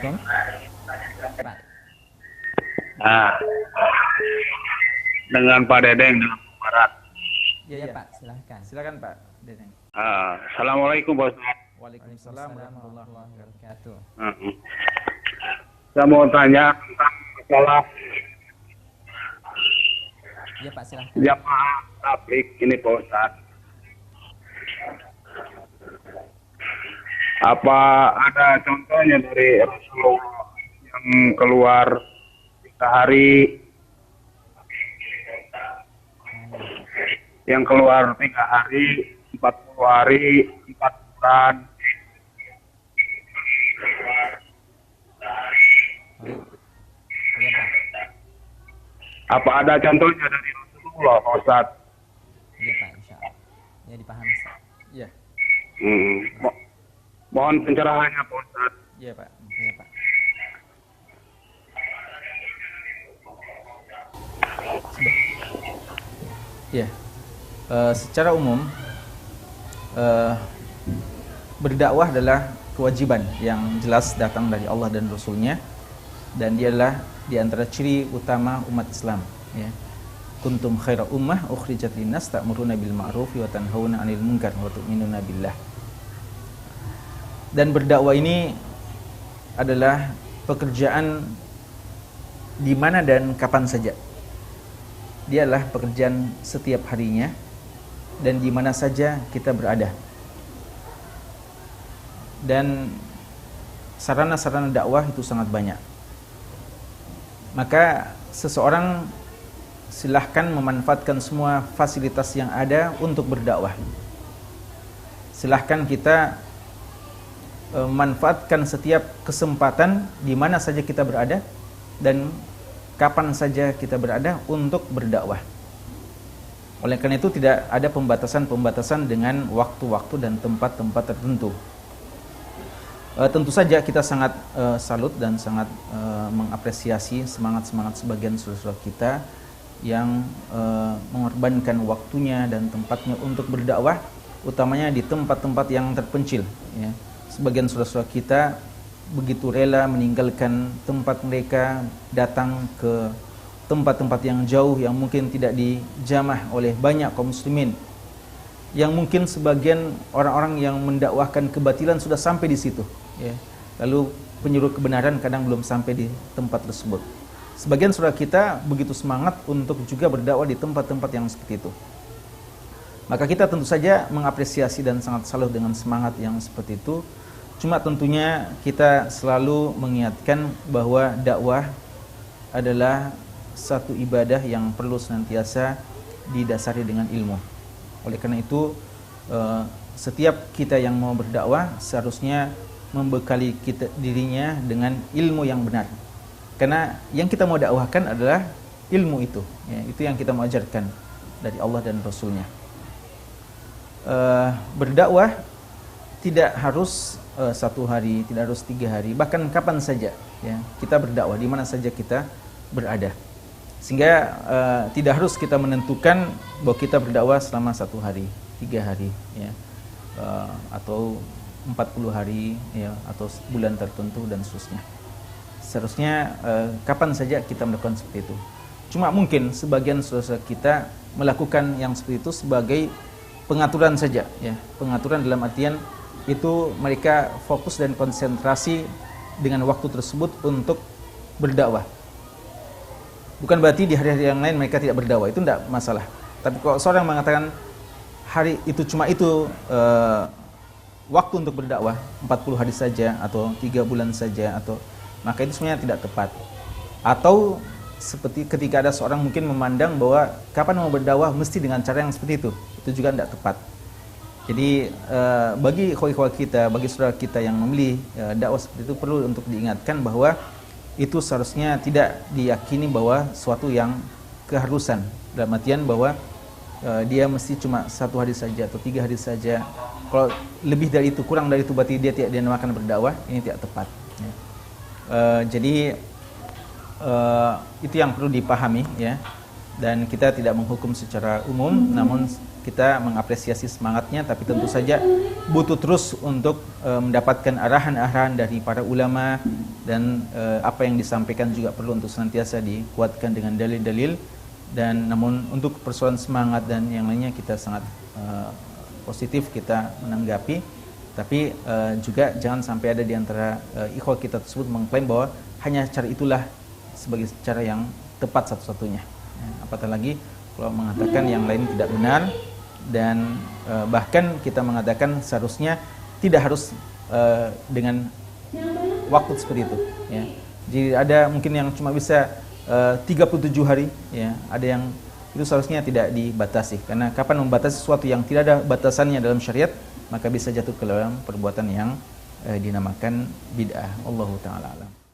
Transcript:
Assalamualaikum. Pak. Nah, dengan Pak Dedeng dalam Barat. Ya, Pak, silahkan. Silakan Pak Dedeng. Assalamualaikum Pak Ustaz. Waalaikumsalam warahmatullahi wabarakatuh. Uh-uh. Saya mau tanya tentang masalah Ya, Pak, silahkan. jamaah tablik ini Pak Ustaz. Apa ada contohnya dari Rasulullah yang keluar 3 hari, yang keluar 3 hari, 40 hari, 4 bulan? Ya, Pak. Apa ada contohnya dari Rasulullah Pak Ustaz? Ya, Pak, insya Allah. Ya, dipahami, Ustaz. Ya, Mohon pencerahannya Pak Ustaz. ya Pak. Ya, Pak. Ya, secara umum berdakwah adalah kewajiban yang jelas datang dari Allah dan Rasulnya, dan dia adalah di antara ciri utama umat Islam. Ya. Kuntum khaira ummah ukhrijat linnas ta'muruna bil ma'ruf wa tanhauna 'anil munkar wa tu'minuna billah. Dan berdakwah ini adalah pekerjaan di mana dan kapan saja. Dia adalah pekerjaan setiap harinya dan di mana saja kita berada. Dan sarana-sarana dakwah itu sangat banyak. Maka seseorang silahkan memanfaatkan semua fasilitas yang ada untuk berdakwah. Silahkan kita memanfaatkan setiap kesempatan di mana saja kita berada dan kapan saja kita berada untuk berdakwah. Oleh karena itu tidak ada pembatasan-pembatasan dengan waktu-waktu dan tempat-tempat tertentu. Tentu saja kita sangat salut dan sangat mengapresiasi semangat-semangat sebagian saudara-saudara kita yang mengorbankan waktunya dan tempatnya untuk berdakwah, utamanya di tempat-tempat yang terpencil. Ya. Sebagian saudara-saudara kita begitu rela meninggalkan tempat mereka, datang ke tempat-tempat yang jauh yang mungkin tidak dijamah oleh banyak kaum muslimin, yang mungkin sebagian orang-orang yang mendakwahkan kebatilan sudah sampai di situ, ya. Lalu penyuruh kebenaran kadang belum sampai di tempat tersebut. Sebagian saudara kita begitu semangat untuk juga berdakwah di tempat-tempat yang seperti itu. Maka kita tentu saja mengapresiasi dan sangat salut dengan semangat yang seperti itu. Cuma tentunya kita selalu mengingatkan bahwa dakwah adalah satu ibadah yang perlu senantiasa didasari dengan ilmu. Oleh karena itu, setiap kita yang mau berdakwah seharusnya membekali dirinya dengan ilmu yang benar. Karena yang kita mau dakwahkan adalah ilmu itu. Ya, itu yang kita mau ajarkan dari Allah dan Rasulnya. Berdakwah tidak harus 1 hari, tidak harus 3 hari, bahkan kapan saja, ya, kita berdakwah di mana saja kita berada. Sehingga tidak harus kita menentukan bahwa kita berdakwah selama 1 hari, 3 hari, ya, atau 40 hari, ya, atau bulan tertentu dan seterusnya. Seharusnya kapan saja kita melakukan seperti itu. Cuma mungkin sebagian saudara kita melakukan yang seperti itu sebagai pengaturan saja, ya, pengaturan dalam artian itu mereka fokus dan konsentrasi dengan waktu tersebut untuk berdakwah. Bukan berarti di hari-hari yang lain mereka tidak berdakwah, itu tidak masalah. Tapi kalau seorang mengatakan hari itu cuma itu waktu untuk berdakwah, 40 hari saja atau 3 bulan saja, atau maka itu sebenarnya tidak tepat. Atau seperti ketika ada seorang mungkin memandang bahwa kapan mau berdakwah mesti dengan cara yang seperti itu juga tidak tepat. Jadi bagi ikhwah-ikhwah kita, bagi saudara kita yang memilih dakwah seperti itu, perlu untuk diingatkan bahwa itu seharusnya tidak diyakini bahwa suatu yang keharusan, dalam artian bahwa dia mesti cuma 1 hari saja atau 3 hari saja. Kalau lebih dari itu, kurang dari itu, berarti dia tidak dinamakan berdakwah. Ini tidak tepat, ya. Jadi itu yang perlu dipahami, ya. dan kita tidak menghukum secara umum, namun kita mengapresiasi semangatnya, tapi tentu saja butuh terus untuk mendapatkan arahan-arahan dari para ulama, dan apa yang disampaikan juga perlu untuk senantiasa dikuatkan dengan dalil-dalil. Dan namun untuk persoalan semangat dan yang lainnya kita sangat positif kita menanggapi, tapi juga jangan sampai ada di antara ikhwah kita tersebut mengklaim bahwa hanya cara itulah sebagai cara yang tepat satu-satunya. Apatah lagi kalau mengatakan yang lain tidak benar, dan bahkan kita mengatakan seharusnya tidak harus dengan waktu seperti itu, ya. Jadi ada mungkin yang cuma bisa 37 hari, ya. Ada yang itu seharusnya tidak dibatasi, karena kapan membatasi sesuatu yang tidak ada batasannya dalam syariat, maka bisa jatuh ke dalam perbuatan yang dinamakan bid'ah. Wallahu ta'ala alam.